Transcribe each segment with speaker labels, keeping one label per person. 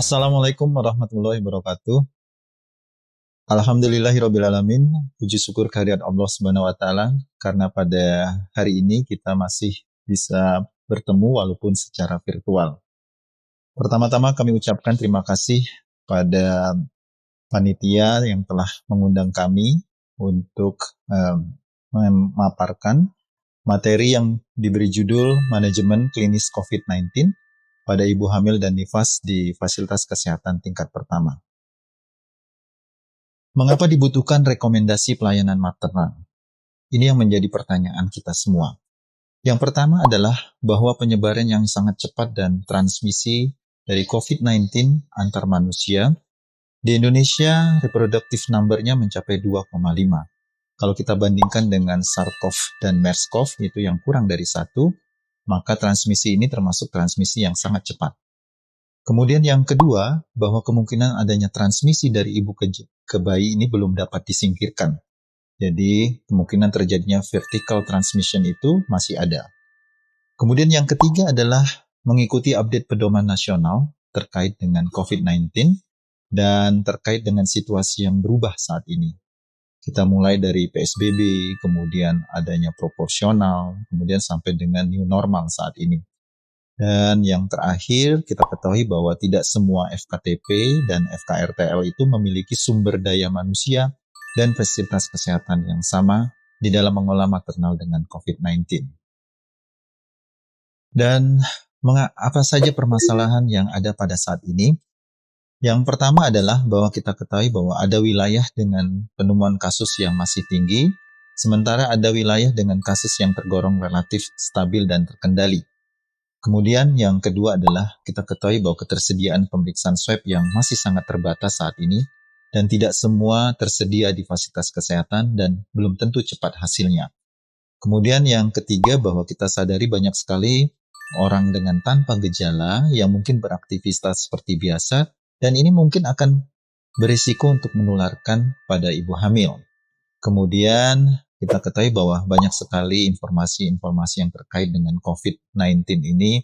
Speaker 1: Assalamualaikum warahmatullahi wabarakatuh. Alhamdulillahirrabbilalamin. Puji syukur kehadirat Allah Subhanahu wa taala karena pada hari ini kita masih bisa bertemu walaupun secara virtual. Pertama-tama kami ucapkan terima kasih pada panitia yang telah mengundang kami untuk memaparkan materi yang diberi judul Manajemen Klinis COVID-19 pada ibu hamil dan nifas di fasilitas kesehatan tingkat pertama. Mengapa dibutuhkan rekomendasi pelayanan maternal? Ini yang menjadi pertanyaan kita semua. Yang pertama adalah bahwa penyebaran yang sangat cepat dan transmisi dari COVID-19 antar manusia, di Indonesia reproductive number-nya mencapai 2,5. Kalau kita bandingkan dengan SARS-CoV dan MERS-CoV, itu yang kurang dari 1, maka transmisi ini termasuk transmisi yang sangat cepat. Kemudian yang kedua, bahwa kemungkinan adanya transmisi dari ibu ke bayi ini belum dapat disingkirkan. Jadi kemungkinan terjadinya vertical transmission itu masih ada. Kemudian yang ketiga adalah mengikuti update pedoman nasional terkait dengan COVID-19 dan terkait dengan situasi yang berubah saat ini. Kita mulai dari PSBB, kemudian adanya proporsional, kemudian sampai dengan new normal saat ini. Dan yang terakhir, kita ketahui bahwa tidak semua FKTP dan FKRTL itu memiliki sumber daya manusia dan fasilitas kesehatan yang sama di dalam mengolah maternal dengan COVID-19. Dan apa saja permasalahan yang ada pada saat ini? Yang pertama adalah bahwa kita ketahui bahwa ada wilayah dengan penemuan kasus yang masih tinggi, sementara ada wilayah dengan kasus yang tergolong relatif stabil dan terkendali. Kemudian yang kedua adalah kita ketahui bahwa ketersediaan pemeriksaan swab yang masih sangat terbatas saat ini dan tidak semua tersedia di fasilitas kesehatan dan belum tentu cepat hasilnya. Kemudian yang ketiga bahwa kita sadari banyak sekali orang dengan tanpa gejala yang mungkin beraktivitas seperti biasa dan ini mungkin akan berisiko untuk menularkan pada ibu hamil. Kemudian kita ketahui bahwa banyak sekali informasi-informasi yang terkait dengan COVID-19 ini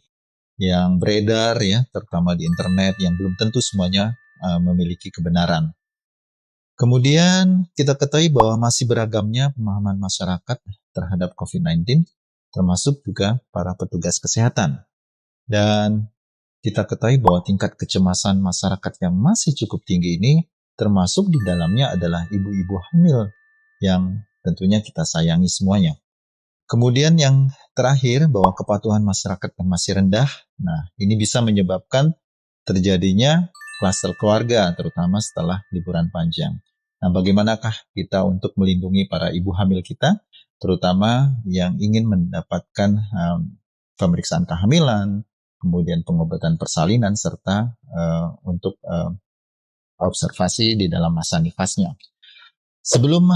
Speaker 1: yang beredar ya, terutama di internet yang belum tentu semuanya memiliki kebenaran. Kemudian kita ketahui bahwa masih beragamnya pemahaman masyarakat terhadap COVID-19, termasuk juga para petugas kesehatan. Dan kita ketahui bahwa tingkat kecemasan masyarakat yang masih cukup tinggi ini, termasuk di dalamnya adalah ibu-ibu hamil yang tentunya kita sayangi semuanya. Kemudian yang terakhir bahwa kepatuhan masyarakat yang masih rendah, nah ini bisa menyebabkan terjadinya klaster keluarga terutama setelah liburan panjang. Nah bagaimanakah kita untuk melindungi para ibu hamil kita, terutama yang ingin mendapatkan pemeriksaan kehamilan, kemudian pengobatan persalinan serta untuk observasi di dalam masa nifasnya. Sebelum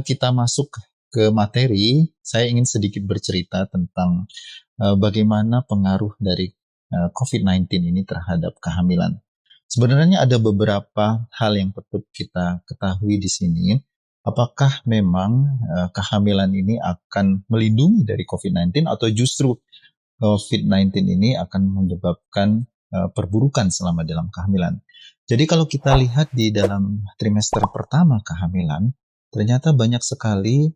Speaker 1: kita masuk ke materi, saya ingin sedikit bercerita tentang bagaimana pengaruh dari COVID-19 ini terhadap kehamilan. Sebenarnya ada beberapa hal yang patut kita ketahui di sini. Apakah memang kehamilan ini akan melindungi dari COVID-19 atau justru COVID-19 ini akan menyebabkan perburukan selama dalam kehamilan? Jadi kalau kita lihat di dalam trimester pertama kehamilan, ternyata banyak sekali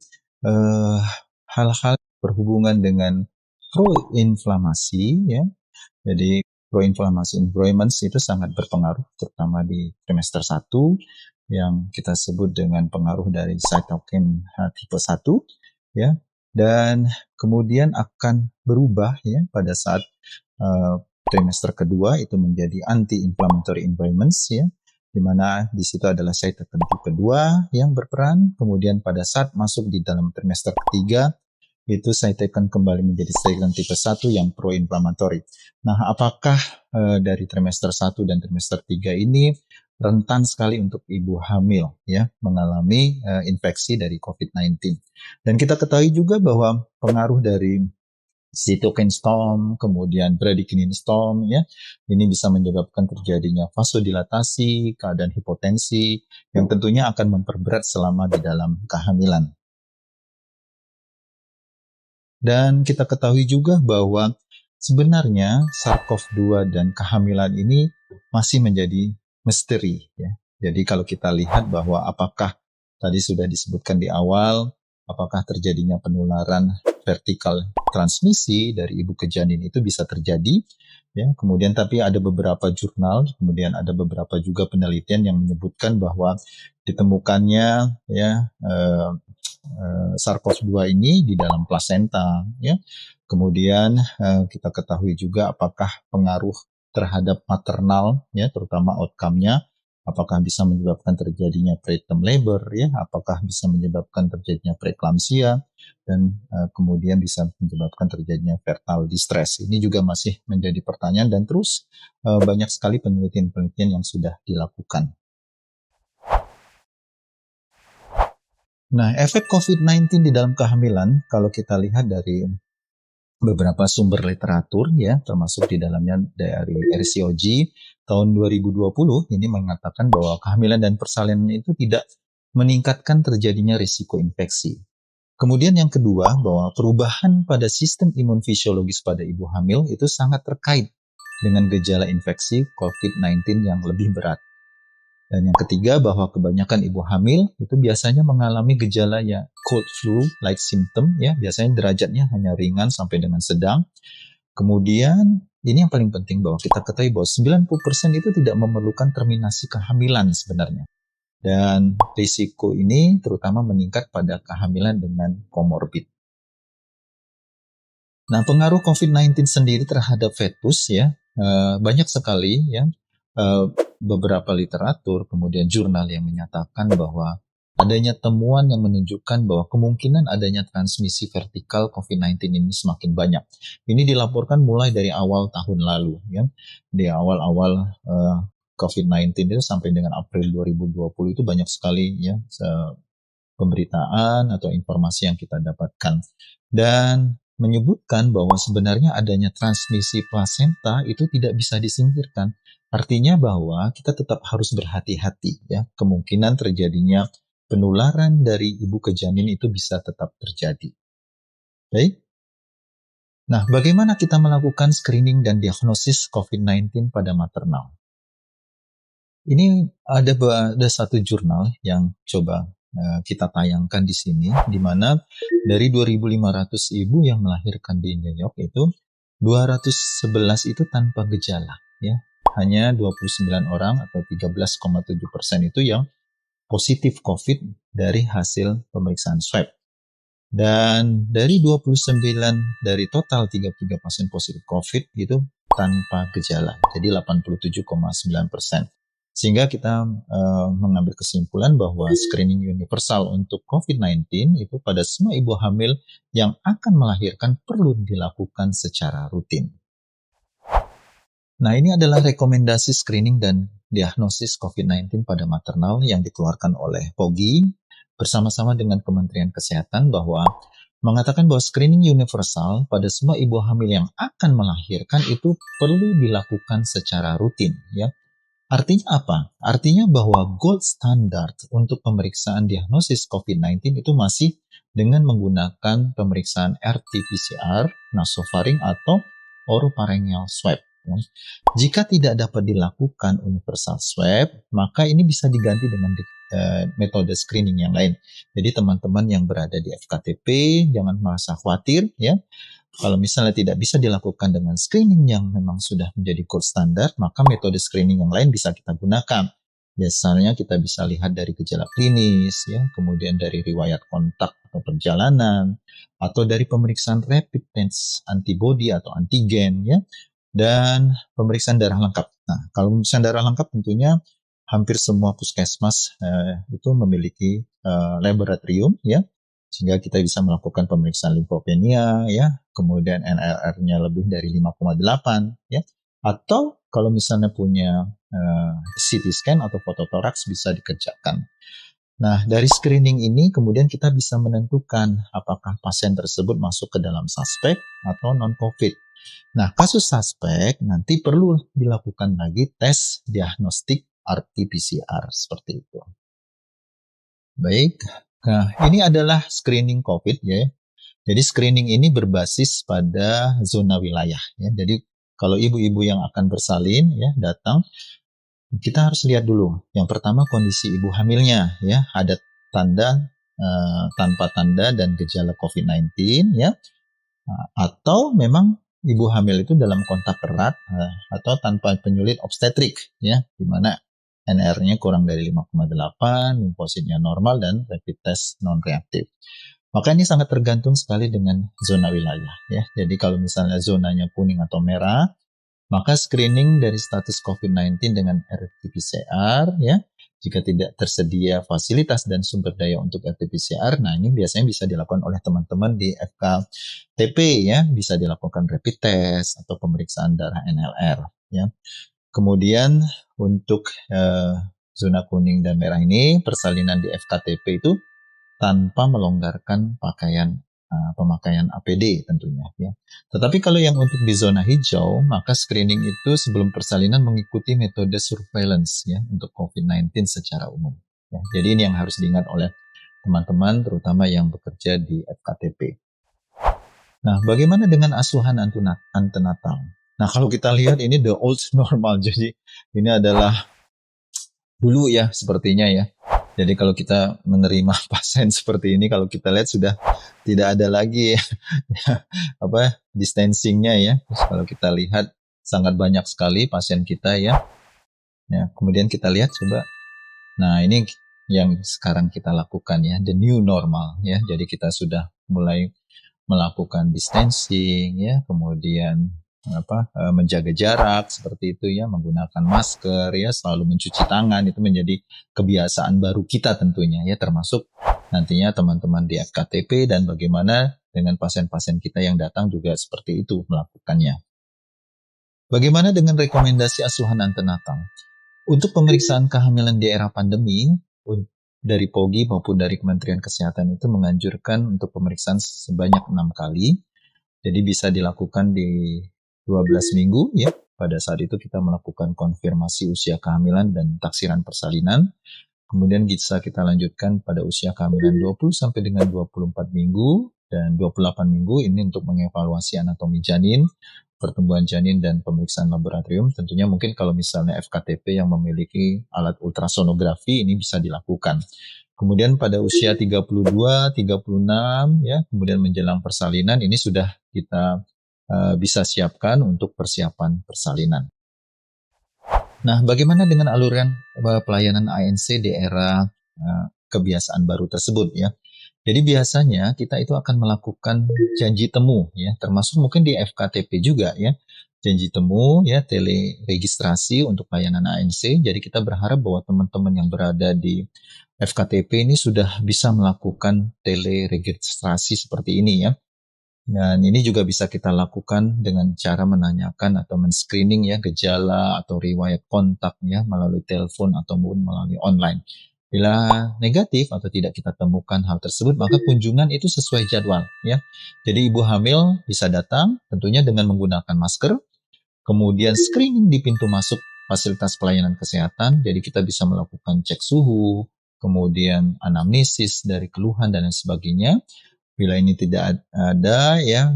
Speaker 1: hal-hal berhubungan dengan proinflamasi, ya. Jadi proinflamasi environments itu sangat berpengaruh, terutama di trimester 1 yang kita sebut dengan pengaruh dari cytokine tipe 1, ya. Dan kemudian akan berubah ya pada saat trimester kedua itu menjadi anti-inflammatory environments ya, di mana di situ adalah cytokine tipe 2 yang berperan. Kemudian pada saat masuk di dalam trimester ketiga itu cytokine kembali menjadi cytokine tipe 1 yang pro-inflammatory. Nah, apakah dari trimester 1 dan trimester 3 ini rentan sekali untuk ibu hamil ya mengalami infeksi dari COVID-19. Dan kita ketahui juga bahwa pengaruh dari cytokine storm, kemudian bradykinin storm ya. Ini bisa menyebabkan terjadinya vasodilatasi, keadaan hipotensi yang tentunya akan memperberat selama di dalam kehamilan. Dan kita ketahui juga bahwa sebenarnya SARS-CoV-2 dan kehamilan ini masih menjadi misteri ya. Jadi kalau kita lihat bahwa apakah tadi sudah disebutkan di awal, apakah terjadinya penularan vertikal transmisi dari ibu ke janin itu bisa terjadi ya. Kemudian tapi ada beberapa jurnal, kemudian ada beberapa juga penelitian yang menyebutkan bahwa ditemukannya ya SARS-CoV-2 ini di dalam plasenta ya. Kemudian kita ketahui juga apakah pengaruh terhadap maternal ya, terutama outcome-nya, apakah bisa menyebabkan terjadinya preterm labor ya, apakah bisa menyebabkan terjadinya preeclampsia, dan kemudian bisa menyebabkan terjadinya fetal distress. Ini juga masih menjadi pertanyaan dan terus banyak sekali penelitian-penelitian yang sudah dilakukan. Nah, efek COVID-19 di dalam kehamilan, kalau kita lihat dari beberapa sumber literatur ya, termasuk di dalamnya dari RCOG tahun 2020 ini mengatakan bahwa kehamilan dan persalinan itu tidak meningkatkan terjadinya risiko infeksi. Kemudian yang kedua, bahwa perubahan pada sistem imun fisiologis pada ibu hamil itu sangat terkait dengan gejala infeksi COVID-19 yang lebih berat. Dan yang ketiga, bahwa kebanyakan ibu hamil itu biasanya mengalami gejala ya cold flu-like symptom ya, biasanya derajatnya hanya ringan sampai dengan sedang. Kemudian ini yang paling penting bahwa kita ketahui bahwa 90% itu tidak memerlukan terminasi kehamilan sebenarnya. Dan risiko ini terutama meningkat pada kehamilan dengan komorbid. Nah, pengaruh COVID-19 sendiri terhadap fetus ya, banyak sekali ya, beberapa literatur, kemudian jurnal yang menyatakan bahwa adanya temuan yang menunjukkan bahwa kemungkinan adanya transmisi vertikal COVID-19 ini semakin banyak. Ini dilaporkan mulai dari awal tahun lalu ya. Di awal-awal COVID-19 itu sampai dengan April 2020 itu banyak sekali ya pemberitaan atau informasi yang kita dapatkan. Dan menyebutkan bahwa sebenarnya adanya transmisi plasenta itu tidak bisa disingkirkan. Artinya bahwa kita tetap harus berhati-hati ya. Kemungkinan terjadinya penularan dari ibu ke janin itu bisa tetap terjadi. Baik. Nah, bagaimana kita melakukan screening dan diagnosis COVID-19 pada maternal? Ini ada satu jurnal yang coba kita tayangkan di sini, di mana dari 2.500 ibu yang melahirkan di New York itu 211 itu tanpa gejala, ya. Hanya 29 orang atau 13,7% itu yang positif COVID dari hasil pemeriksaan swab. Dan dari 29 dari total 33 pasien positif COVID itu tanpa gejala, jadi 87,9%. Sehingga kita mengambil kesimpulan bahwa screening universal untuk COVID-19 itu pada semua ibu hamil yang akan melahirkan perlu dilakukan secara rutin. Nah, ini adalah rekomendasi screening dan diagnosis COVID-19 pada maternal yang dikeluarkan oleh POGI bersama-sama dengan Kementerian Kesehatan bahwa mengatakan bahwa screening universal pada semua ibu hamil yang akan melahirkan itu perlu dilakukan secara rutin ya. Artinya apa? Artinya bahwa gold standard untuk pemeriksaan diagnosis COVID-19 itu masih dengan menggunakan pemeriksaan RT-PCR, nasofaring, atau oropharyngeal swab. Jika tidak dapat dilakukan universal swab, maka ini bisa diganti dengan metode screening yang lain. Jadi teman-teman yang berada di FKTP jangan merasa khawatir ya. Kalau misalnya tidak bisa dilakukan dengan screening yang memang sudah menjadi gold standard, maka metode screening yang lain bisa kita gunakan. Biasanya kita bisa lihat dari gejala klinis, ya, kemudian dari riwayat kontak atau perjalanan, atau dari pemeriksaan rapid test antibody atau antigen, ya, dan pemeriksaan darah lengkap. Nah, kalau pemeriksaan darah lengkap tentunya hampir semua puskesmas itu memiliki laboratorium, ya, sehingga kita bisa melakukan pemeriksaan limfopenia ya, kemudian NLR-nya lebih dari 5,8 ya, atau kalau misalnya punya CT scan atau fototoraks bisa dikerjakan. Nah, dari screening ini kemudian kita bisa menentukan apakah pasien tersebut masuk ke dalam suspek atau non-COVID. Nah, kasus suspek nanti perlu dilakukan lagi tes diagnostik RT-PCR seperti itu. Baik. Nah, ini adalah screening COVID ya. Jadi screening ini berbasis pada zona wilayah ya. Jadi Kalau ibu-ibu yang akan bersalin ya datang, kita harus lihat dulu. Yang pertama kondisi ibu hamilnya ya, ada tanda tanpa tanda dan gejala COVID-19 ya. Atau memang ibu hamil itu dalam kontak erat atau tanpa penyulit obstetrik ya, di mana NR-nya kurang dari 5,8, limfositnya normal dan rapid test non reaktif. Maka ini sangat tergantung sekali dengan zona wilayah ya. Jadi kalau misalnya zonanya kuning atau merah, maka screening dari status COVID-19 dengan RT-PCR ya. Jika tidak tersedia fasilitas dan sumber daya untuk RT-PCR, nah ini biasanya bisa dilakukan oleh teman-teman di FKTP ya, bisa dilakukan rapid test atau pemeriksaan darah NLR ya. Kemudian untuk zona kuning dan merah ini persalinan di FKTP itu tanpa melonggarkan pemakaian APD tentunya ya. Tetapi kalau yang untuk di zona hijau, maka screening itu sebelum persalinan mengikuti metode surveillance ya untuk COVID-19 secara umum. Ya. Jadi ini yang harus diingat oleh teman-teman terutama yang bekerja di FKTP. Nah, bagaimana dengan asuhan antenatal? Nah, kalau kita lihat ini the old normal. Jadi ini adalah dulu ya sepertinya ya. Jadi kalau kita menerima pasien seperti ini, kalau kita lihat sudah tidak ada lagi distancingnya ya. Terus kalau kita lihat sangat banyak sekali pasien kita ya. Ya, kemudian kita lihat coba. Nah, ini yang sekarang kita lakukan ya, the new normal ya. Jadi kita sudah mulai melakukan distancing ya, kemudian menjaga jarak seperti itu ya, menggunakan masker ya, selalu mencuci tangan, itu menjadi kebiasaan baru kita tentunya ya, termasuk nantinya teman-teman di FKTP dan bagaimana dengan pasien-pasien kita yang datang juga seperti itu melakukannya. Bagaimana dengan rekomendasi asuhan antenatal? Untuk pemeriksaan kehamilan di era pandemi, dari POGI maupun dari Kementerian Kesehatan itu menganjurkan untuk pemeriksaan sebanyak 6 kali. Jadi bisa dilakukan di 12 minggu ya. Pada saat itu kita melakukan konfirmasi usia kehamilan dan taksiran persalinan. Kemudian bisa kita lanjutkan pada usia kehamilan 20 sampai dengan 24 minggu dan 28 minggu ini untuk mengevaluasi anatomi janin, pertumbuhan janin dan pemeriksaan laboratorium. Tentunya mungkin kalau misalnya FKTP yang memiliki alat ultrasonografi ini bisa dilakukan. Kemudian pada usia 32, 36 ya, kemudian menjelang persalinan ini sudah kita bisa siapkan untuk persiapan persalinan. Nah, bagaimana dengan aluran pelayanan ANC di era kebiasaan baru tersebut ya? Jadi biasanya kita itu akan melakukan janji temu ya, termasuk mungkin di FKTP juga ya. Janji temu ya, teleregistrasi untuk layanan ANC. Jadi kita berharap bahwa teman-teman yang berada di FKTP ini sudah bisa melakukan teleregistrasi seperti ini ya. Dan ini juga bisa kita lakukan dengan cara menanyakan atau men-screening ya gejala atau riwayat kontak ya melalui telepon ataupun melalui online. Bila negatif atau tidak kita temukan hal tersebut, maka kunjungan itu sesuai jadwal ya. Jadi ibu hamil bisa datang tentunya dengan menggunakan masker, kemudian screening di pintu masuk fasilitas pelayanan kesehatan. Jadi kita bisa melakukan cek suhu, kemudian anamnesis dari keluhan dan lain sebagainya. Bila ini tidak ada ya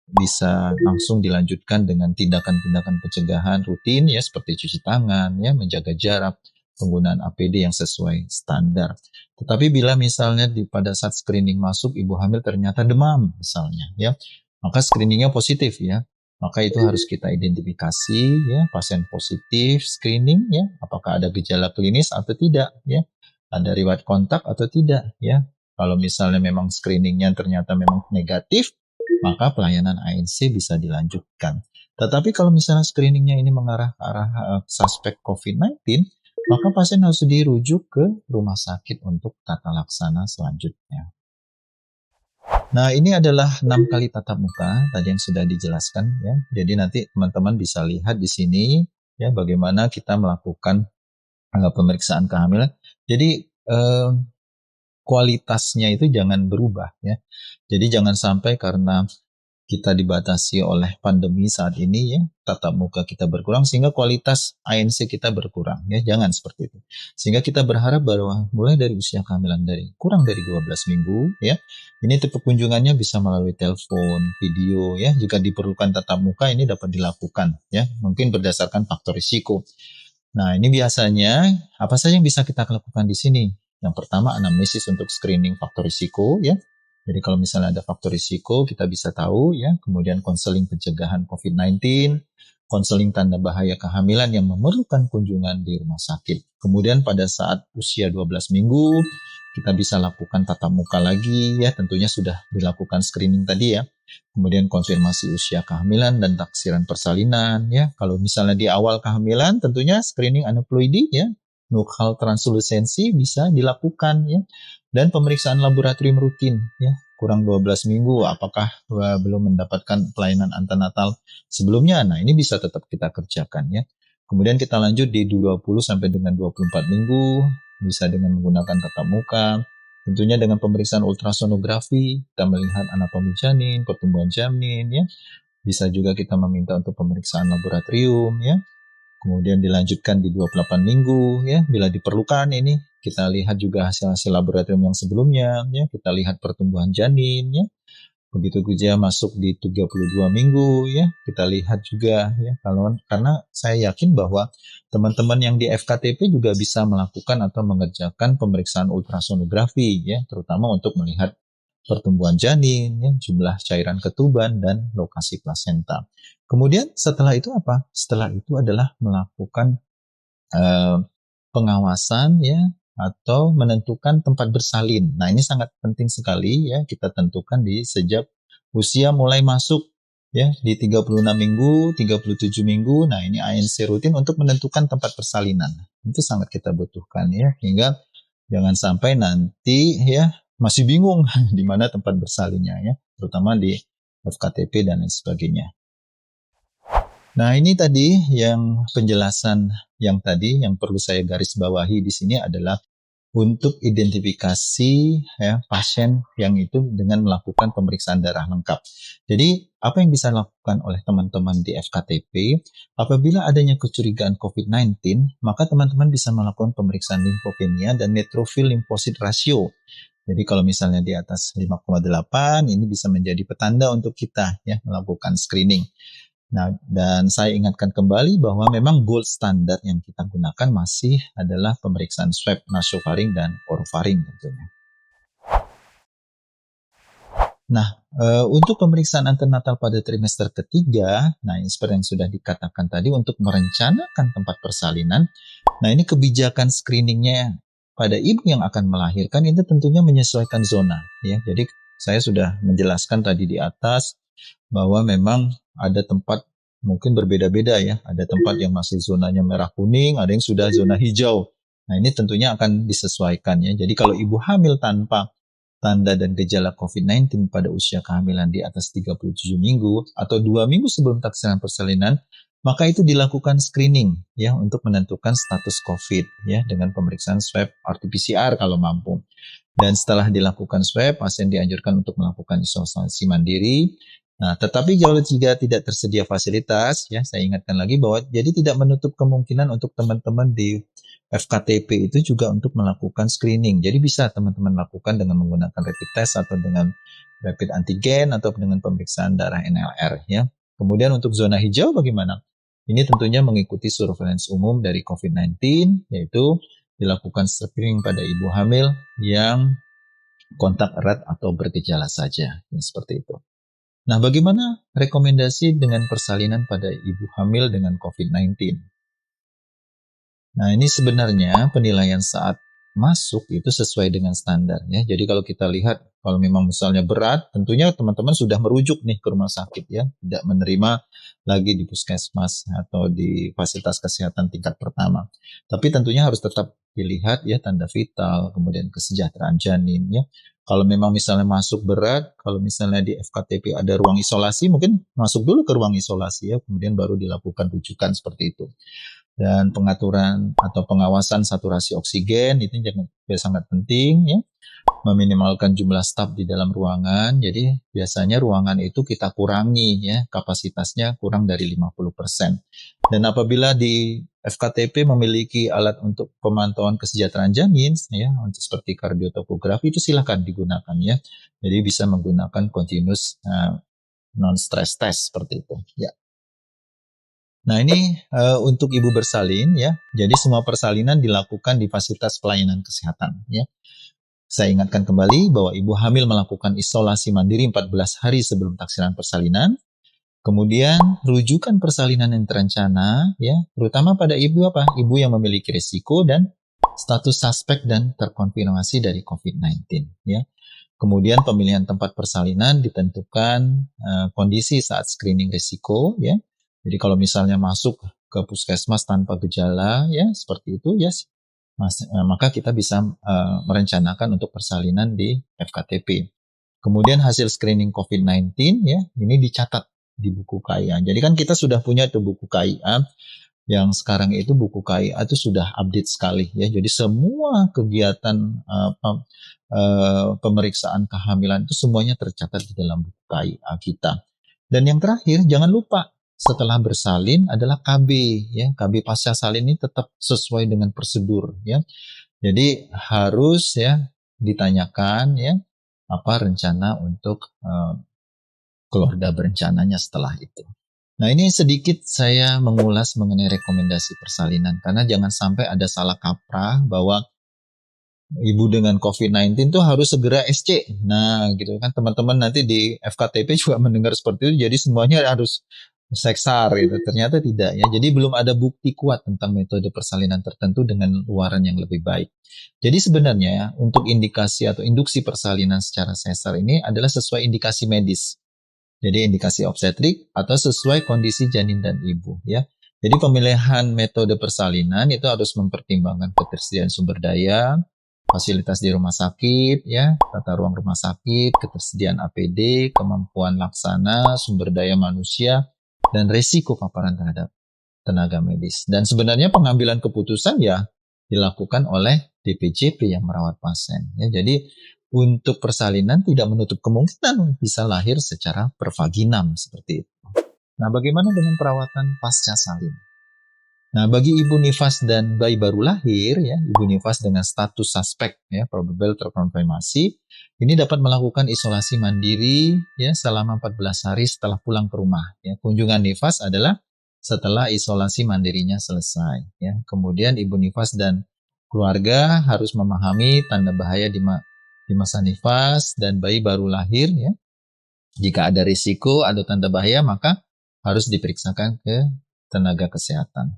Speaker 1: bisa langsung dilanjutkan dengan tindakan-tindakan pencegahan rutin ya seperti cuci tangan ya, menjaga jarak, penggunaan APD yang sesuai standar. Tetapi bila misalnya pada saat screening masuk ibu hamil ternyata demam misalnya ya, maka screeningnya positif ya. Maka itu harus kita identifikasi ya, pasien positif screening ya, apakah ada gejala klinis atau tidak ya. Ada riwayat kontak atau tidak ya. Kalau misalnya memang screeningnya ternyata memang negatif, maka pelayanan ANC bisa dilanjutkan. Tetapi kalau misalnya screeningnya ini mengarah ke arah suspek COVID-19, maka pasien harus dirujuk ke rumah sakit untuk tata laksana selanjutnya. Nah, ini adalah 6 kali tatap muka tadi yang sudah dijelaskan ya. Jadi nanti teman-teman bisa lihat di sini ya bagaimana kita melakukan pemeriksaan kehamilan. Jadi kualitasnya itu jangan berubah ya. Jadi jangan sampai karena kita dibatasi oleh pandemi saat ini ya, tatap muka kita berkurang sehingga kualitas ANC kita berkurang ya, jangan seperti itu. Sehingga kita berharap bahwa mulai dari usia kehamilan dari kurang dari 12 minggu ya, ini tipe kunjungannya bisa melalui telepon, video ya, jika diperlukan tatap muka ini dapat dilakukan ya, mungkin berdasarkan faktor risiko. Nah, ini biasanya apa saja yang bisa kita lakukan di sini? Yang pertama anamnesis untuk screening faktor risiko ya. Jadi kalau misalnya ada faktor risiko kita bisa tahu ya. Kemudian konseling pencegahan COVID-19, konseling tanda bahaya kehamilan yang memerlukan kunjungan di rumah sakit. Kemudian pada saat usia 12 minggu kita bisa lakukan tatap muka lagi ya. Tentunya sudah dilakukan screening tadi ya. Kemudian konfirmasi usia kehamilan dan taksiran persalinan ya. Kalau misalnya di awal kehamilan tentunya screening aneuploidi ya, nuchal translucensi bisa dilakukan ya. Dan pemeriksaan laboratorium rutin ya. Kurang 12 minggu apakah belum mendapatkan pelayanan antenatal sebelumnya. Nah, ini bisa tetap kita kerjakan ya. Kemudian kita lanjut di 20 sampai dengan 24 minggu bisa dengan menggunakan tatap muka. Tentunya dengan pemeriksaan ultrasonografi, kita melihat anatomi janin, pertumbuhan janin, ya. Bisa juga kita meminta untuk pemeriksaan laboratorium, ya. Kemudian dilanjutkan di 28 minggu, ya. Bila diperlukan ini, kita lihat juga hasil-hasil laboratorium yang sebelumnya, ya. Kita lihat pertumbuhan janin, ya. Begitu juga masuk di 32 minggu ya, kita lihat juga ya, karena saya yakin bahwa teman-teman yang di FKTP juga bisa melakukan atau mengerjakan pemeriksaan ultrasonografi ya, terutama untuk melihat pertumbuhan janin, ya, jumlah cairan ketuban dan lokasi plasenta. Kemudian setelah itu apa? Setelah itu adalah melakukan pengawasan ya atau menentukan tempat bersalin. Nah, ini sangat penting sekali ya kita tentukan di sejak usia mulai masuk ya di 36 minggu, 37 minggu. Nah, ini ANC rutin untuk menentukan tempat persalinan. Itu sangat kita butuhkan ya hingga jangan sampai nanti ya masih bingung di mana tempat bersalinnya ya, terutama di FKTP dan lain sebagainya. Nah, ini tadi yang penjelasan yang tadi yang perlu saya garis bawahi di sini adalah untuk identifikasi ya, pasien yang itu dengan melakukan pemeriksaan darah lengkap. Jadi, apa yang bisa dilakukan oleh teman-teman di FKTP apabila adanya kecurigaan COVID-19, maka teman-teman bisa melakukan pemeriksaan limfopenia dan neutrophil limfosit rasio. Jadi kalau misalnya di atas 5,8 ini bisa menjadi petanda untuk kita ya melakukan screening. Nah, dan saya ingatkan kembali bahwa memang gold standard yang kita gunakan masih adalah pemeriksaan swab nasofaring dan orofaring tentunya. Nah, untuk pemeriksaan antenatal pada trimester ketiga, nah ini seperti yang sudah dikatakan tadi untuk merencanakan tempat persalinan. Nah, ini kebijakan screeningnya pada ibu yang akan melahirkan itu tentunya menyesuaikan zona. Ya, jadi saya sudah menjelaskan tadi di atas bahwa memang ada tempat mungkin berbeda-beda ya. Ada tempat yang masih zonanya merah kuning, ada yang sudah zona hijau. Nah, ini tentunya akan disesuaikan ya. Jadi kalau ibu hamil tanpa tanda dan gejala COVID-19 pada usia kehamilan di atas 37 minggu atau 2 minggu sebelum taksiran persalinan, maka itu dilakukan screening ya untuk menentukan status COVID ya dengan pemeriksaan swab RT-PCR kalau mampu. Dan setelah dilakukan swab, pasien dianjurkan untuk melakukan isolasi mandiri. Nah, tetapi kalau jika tidak tersedia fasilitas, ya saya ingatkan lagi bahwa jadi tidak menutup kemungkinan untuk teman-teman di FKTP itu juga untuk melakukan screening. Jadi bisa teman-teman lakukan dengan menggunakan rapid test atau dengan rapid antigen atau dengan pemeriksaan darah NLR ya. Kemudian untuk zona hijau bagaimana? Ini tentunya mengikuti surveillance umum dari COVID-19 yaitu dilakukan screening pada ibu hamil yang kontak erat atau bergejala saja, seperti itu. Nah, bagaimana rekomendasi dengan persalinan pada ibu hamil dengan COVID-19? Nah, ini sebenarnya penilaian saat masuk itu sesuai dengan standar ya. Jadi kalau kita lihat kalau memang misalnya berat, tentunya teman-teman sudah merujuk nih ke rumah sakit ya, tidak menerima lagi di puskesmas atau di fasilitas kesehatan tingkat pertama. Tapi tentunya harus tetap dilihat ya tanda vital, kemudian kesejahteraan janin ya. Kalau memang misalnya masuk berat, kalau misalnya di FKTP ada ruang isolasi, mungkin masuk dulu ke ruang isolasi ya, kemudian baru dilakukan rujukan seperti itu. dan pengaturan atau pengawasan saturasi oksigen itu juga sangat penting ya. Meminimalkan jumlah staf di dalam ruangan. Jadi biasanya ruangan itu kita kurangi ya, kapasitasnya kurang dari 50%. Dan apabila di FKTP memiliki alat untuk pemantauan kesejahteraan janin ya, untuk seperti kardiotopografi itu silakan digunakan ya. Jadi bisa menggunakan continuous non-stress test seperti itu ya. Nah ini untuk ibu bersalin ya. Jadi semua persalinan dilakukan di fasilitas pelayanan kesehatan ya. Saya ingatkan kembali bahwa ibu hamil melakukan isolasi mandiri 14 hari sebelum taksiran persalinan. Kemudian rujukan persalinan yang terencana ya, terutama pada ibu apa? Ibu yang memiliki risiko dan status suspek dan terkonfirmasi dari COVID-19 ya. Kemudian pemilihan tempat persalinan ditentukan kondisi saat screening risiko ya. Jadi kalau misalnya masuk ke puskesmas tanpa gejala ya seperti itu ya, maka kita bisa merencanakan untuk persalinan di FKTP. Kemudian hasil screening COVID-19 ya, ini dicatat di buku KIA. Jadi kan kita sudah punya tuh buku KIA yang sekarang itu buku KIA itu sudah update sekali ya. Jadi semua kegiatan pemeriksaan kehamilan itu semuanya tercatat di dalam buku KIA kita. Dan yang terakhir jangan lupa setelah bersalin adalah KB ya. KB pasca salin ini tetap sesuai dengan prosedur ya. Jadi harus ya ditanyakan ya apa rencana untuk keluarga berencananya setelah itu. Nah ini sedikit saya mengulas mengenai rekomendasi persalinan karena jangan sampai ada salah kaprah bahwa ibu dengan COVID-19 itu harus segera SC. Nah gitu kan teman-teman nanti di FKTP juga mendengar seperti itu jadi semuanya harus seksar gitu. Ternyata tidak ya. Jadi belum ada bukti kuat tentang metode persalinan tertentu dengan luaran yang lebih baik. Jadi sebenarnya untuk indikasi atau induksi persalinan secara sesar ini adalah sesuai indikasi medis. Jadi indikasi obstetrik atau sesuai kondisi janin dan ibu ya. Jadi pemilihan metode persalinan itu harus mempertimbangkan ketersediaan sumber daya, fasilitas di rumah sakit ya, tata ruang rumah sakit, ketersediaan APD, kemampuan laksana, sumber daya manusia, dan resiko paparan terhadap tenaga medis. Dan sebenarnya pengambilan keputusan ya dilakukan oleh DPJP yang merawat pasien. Ya, jadi untuk persalinan tidak menutup kemungkinan bisa lahir secara pervaginam seperti itu. Nah, bagaimana dengan perawatan pasca salin? Nah, bagi ibu nifas dan bayi baru lahir, ya, ibu nifas dengan status suspek, ya, probable terkonfirmasi, ini dapat melakukan isolasi mandiri, ya, selama 14 hari setelah pulang ke rumah. Ya. Kunjungan nifas adalah setelah isolasi mandirinya selesai. Ya. Kemudian ibu nifas dan keluarga harus memahami tanda bahaya di masa nifas dan bayi baru lahir, ya. Jika ada risiko atau tanda bahaya, maka harus diperiksakan ke tenaga kesehatan.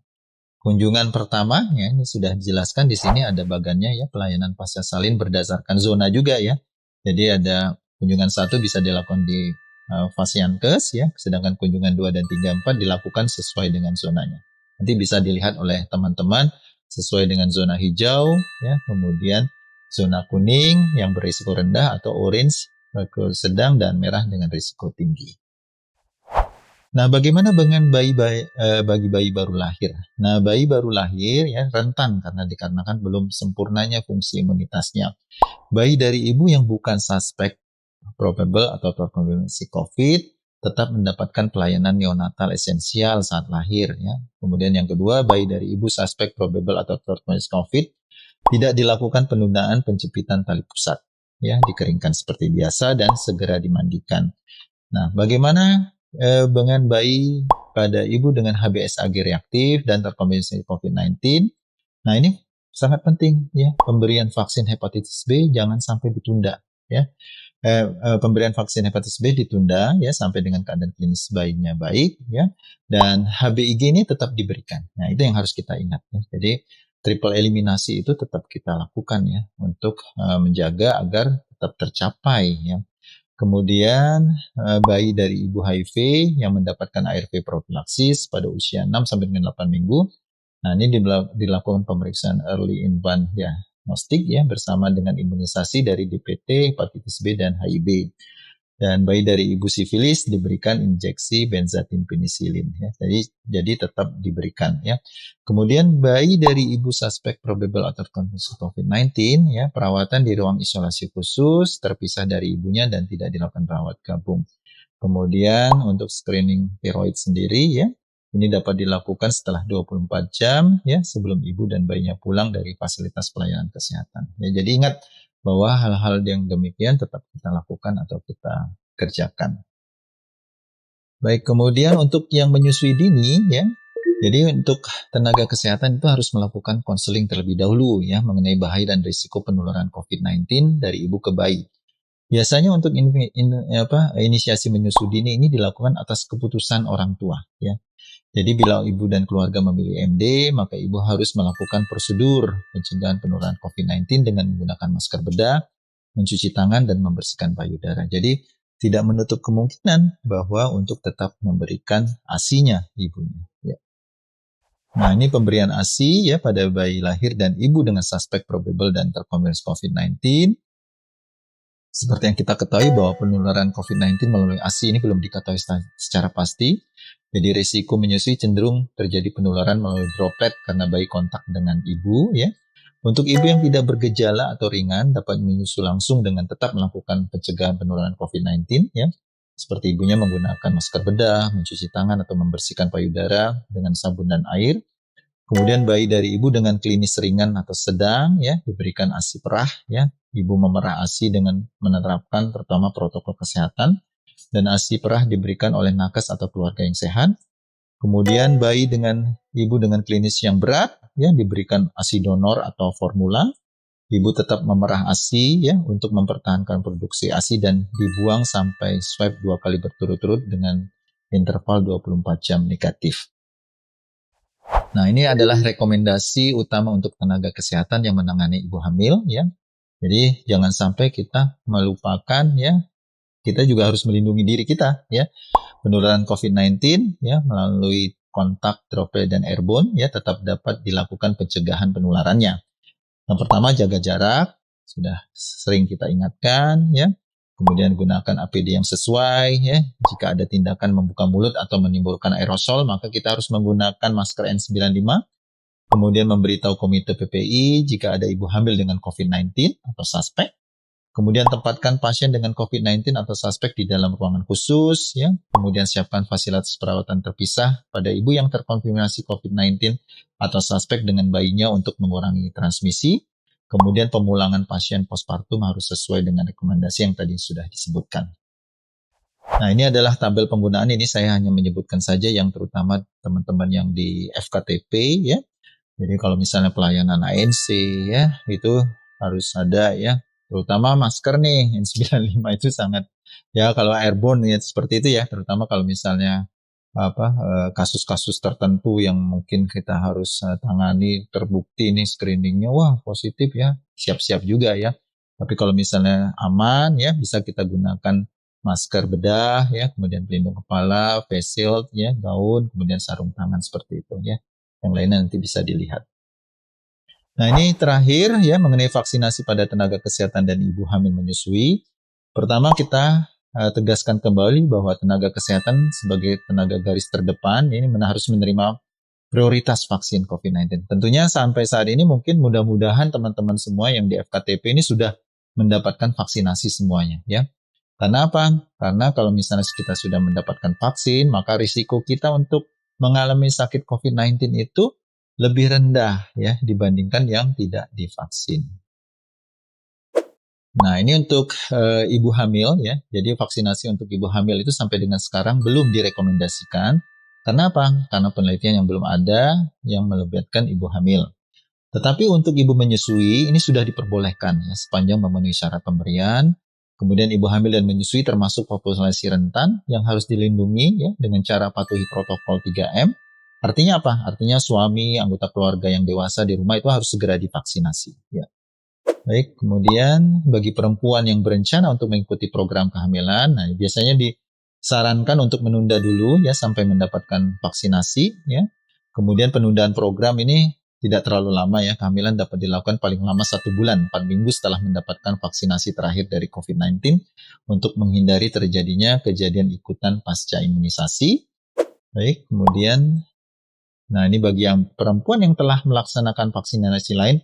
Speaker 1: Kunjungan pertama, ya, ini sudah dijelaskan di sini ada bagannya ya, pelayanan pasca salin berdasarkan zona juga ya. Jadi ada kunjungan 1 bisa dilakukan di Fasiankes ya, sedangkan kunjungan 2 dan 3, 4 dilakukan sesuai dengan zonanya. Nanti bisa dilihat oleh teman-teman sesuai dengan zona hijau ya, kemudian zona kuning yang berisiko rendah atau orange risiko sedang dan merah dengan risiko tinggi. Nah, bagaimana dengan bagi bayi baru lahir? Nah, bayi baru lahir ya rentan karena dikarenakan belum sempurnanya fungsi imunitasnya. Bayi dari ibu yang bukan suspek probable atau terkonfirmasi COVID tetap mendapatkan pelayanan neonatal esensial saat lahir ya. Kemudian yang kedua, bayi dari ibu suspek probable atau terkonfirmasi COVID tidak dilakukan penundaan penjepitan tali pusat ya, dikeringkan seperti biasa dan segera dimandikan. Nah, bagaimana dengan bayi pada ibu dengan HBsAg reaktif dan terkonfirmasi COVID-19? Nah, ini sangat penting ya, pemberian vaksin hepatitis B jangan sampai ditunda ya. Pemberian vaksin hepatitis B ditunda ya sampai dengan keadaan klinis bayinya baik ya, dan HBIg ini tetap diberikan. Nah, itu yang harus kita ingat ya. Jadi triple eliminasi itu tetap kita lakukan ya untuk menjaga agar tetap tercapai ya. Kemudian bayi dari ibu HIV yang mendapatkan ARV propilaksis pada usia 6 sampai dengan 8 minggu. Nah, ini dilakukan pemeriksaan early infant diagnostik ya bersama dengan imunisasi dari DPT, hepatitis B dan HIV. Dan bayi dari ibu sifilis diberikan injeksi benzathine penisilin ya. Jadi tetap diberikan ya. Kemudian bayi dari ibu suspek probable atau confirmed COVID-19 ya, perawatan di ruang isolasi khusus terpisah dari ibunya dan tidak dilakukan rawat gabung. Kemudian untuk screening tiroid sendiri ya, ini dapat dilakukan setelah 24 jam ya sebelum ibu dan bayinya pulang dari fasilitas pelayanan kesehatan. Ya, jadi ingat bahwa hal-hal yang demikian tetap kita lakukan atau kita kerjakan. Baik, kemudian untuk yang menyusui dini ya, jadi untuk tenaga kesehatan itu harus melakukan konseling terlebih dahulu ya mengenai bahaya dan risiko penularan COVID-19 dari ibu ke bayi. Biasanya untuk inisiasi menyusui dini ini dilakukan atas keputusan orang tua ya. Jadi bila ibu dan keluarga memilih MD, maka ibu harus melakukan prosedur pencegahan penularan COVID-19 dengan menggunakan masker bedah, mencuci tangan, dan membersihkan payudara. Jadi tidak menutup kemungkinan bahwa untuk tetap memberikan ASI-nya ibunya. Ya. Nah, ini pemberian ASI ya pada bayi lahir dan ibu dengan suspek probable dan terkonfirmasi COVID-19. Seperti yang kita ketahui bahwa penularan COVID-19 melalui ASI ini belum diketahui secara pasti. Jadi risiko menyusui cenderung terjadi penularan melalui droplet karena bayi kontak dengan ibu ya. Untuk ibu yang tidak bergejala atau ringan dapat menyusu langsung dengan tetap melakukan pencegahan penularan COVID-19 ya. Seperti ibunya menggunakan masker bedah, mencuci tangan atau membersihkan payudara dengan sabun dan air. Kemudian bayi dari ibu dengan klinis ringan atau sedang ya diberikan ASI perah ya. Ibu memerah ASI dengan menerapkan pertama protokol kesehatan dan ASI perah diberikan oleh nakes atau keluarga yang sehat. Kemudian bayi dengan ibu dengan klinis yang berat ya diberikan ASI donor atau formula. Ibu tetap memerah ASI ya untuk mempertahankan produksi ASI dan dibuang sampai swab 2 kali berturut-turut dengan interval 24 jam negatif. Nah, ini adalah rekomendasi utama untuk tenaga kesehatan yang menangani ibu hamil ya. Jadi jangan sampai kita melupakan ya, kita juga harus melindungi diri kita ya. Penularan COVID-19 ya melalui kontak, droplet dan airborne ya tetap dapat dilakukan pencegahan penularannya. Yang pertama jaga jarak, sudah sering kita ingatkan ya. Kemudian gunakan APD yang sesuai ya. Jika ada tindakan membuka mulut atau menimbulkan aerosol, maka kita harus menggunakan masker N95. Kemudian memberitahu komite PPI jika ada ibu hamil dengan COVID-19 atau suspek. Kemudian tempatkan pasien dengan COVID-19 atau suspek di dalam ruangan khusus ya. Kemudian siapkan fasilitas perawatan terpisah pada ibu yang terkonfirmasi COVID-19 atau suspek dengan bayinya untuk mengurangi transmisi. Kemudian pemulangan pasien postpartum harus sesuai dengan rekomendasi yang tadi sudah disebutkan. Nah, ini adalah tabel penggunaan. Ini saya hanya menyebutkan saja yang terutama teman-teman yang di FKTP ya. Jadi kalau misalnya pelayanan ANC ya, itu harus ada ya. Terutama masker nih, N95 itu sangat ya kalau airborne ya seperti itu ya, terutama kalau misalnya kasus-kasus tertentu yang mungkin kita harus tangani terbukti nih screeningnya wah positif ya, siap-siap juga ya. Tapi kalau misalnya aman ya bisa kita gunakan masker bedah ya, kemudian pelindung kepala, face shield ya, gaun, kemudian sarung tangan seperti itu ya. Yang lainnya nanti bisa dilihat. Nah, ini terakhir ya mengenai vaksinasi pada tenaga kesehatan dan ibu hamil menyusui. Pertama kita tegaskan kembali bahwa tenaga kesehatan sebagai tenaga garis terdepan ini harus menerima prioritas vaksin COVID-19. Tentunya sampai saat ini mungkin mudah-mudahan teman-teman semua yang di FKTP ini sudah mendapatkan vaksinasi semuanya ya. Karena apa? Karena kalau misalnya kita sudah mendapatkan vaksin, maka risiko kita untuk mengalami sakit COVID-19 itu lebih rendah ya dibandingkan yang tidak divaksin. Nah, ini untuk ibu hamil ya. Jadi vaksinasi untuk ibu hamil itu sampai dengan sekarang belum direkomendasikan. Karena apa? Karena penelitian yang belum ada yang melibatkan ibu hamil. Tetapi untuk ibu menyusui ini sudah diperbolehkan ya, sepanjang memenuhi syarat pemberian. Kemudian ibu hamil dan menyusui termasuk populasi rentan yang harus dilindungi ya dengan cara patuhi protokol 3M. Artinya apa? Artinya suami, anggota keluarga yang dewasa di rumah itu harus segera divaksinasi ya. Baik, kemudian bagi perempuan yang berencana untuk mengikuti program kehamilan, nah biasanya disarankan untuk menunda dulu ya sampai mendapatkan vaksinasi ya. Kemudian penundaan program ini tidak terlalu lama ya. Kehamilan dapat dilakukan paling lama 1 bulan, 4 minggu setelah mendapatkan vaksinasi terakhir dari COVID-19 untuk menghindari terjadinya kejadian ikutan pasca imunisasi. Baik, kemudian, nah ini bagi yang perempuan yang telah melaksanakan vaksinasi lain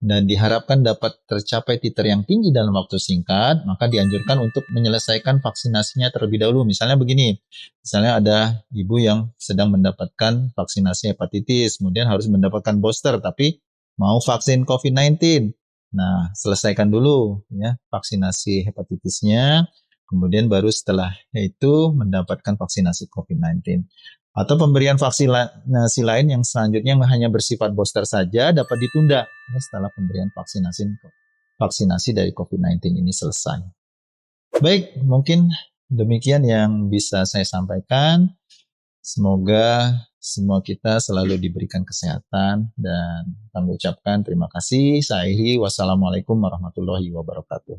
Speaker 1: dan diharapkan dapat tercapai titer yang tinggi dalam waktu singkat, maka dianjurkan untuk menyelesaikan vaksinasinya terlebih dahulu. Misalnya begini, misalnya ada ibu yang sedang mendapatkan vaksinasi hepatitis, kemudian harus mendapatkan booster, tapi mau vaksin COVID-19. Nah, selesaikan dulu ya vaksinasi hepatitisnya, kemudian baru setelah itu mendapatkan vaksinasi COVID-19. Atau pemberian vaksinasi lain yang selanjutnya hanya bersifat booster saja dapat ditunda ya, setelah pemberian vaksinasi dari COVID-19 ini selesai. Baik, mungkin demikian yang bisa saya sampaikan. Semoga semua kita selalu diberikan kesehatan dan kami ucapkan terima kasih. Saya akhiri. Wassalamualaikum warahmatullahi wabarakatuh.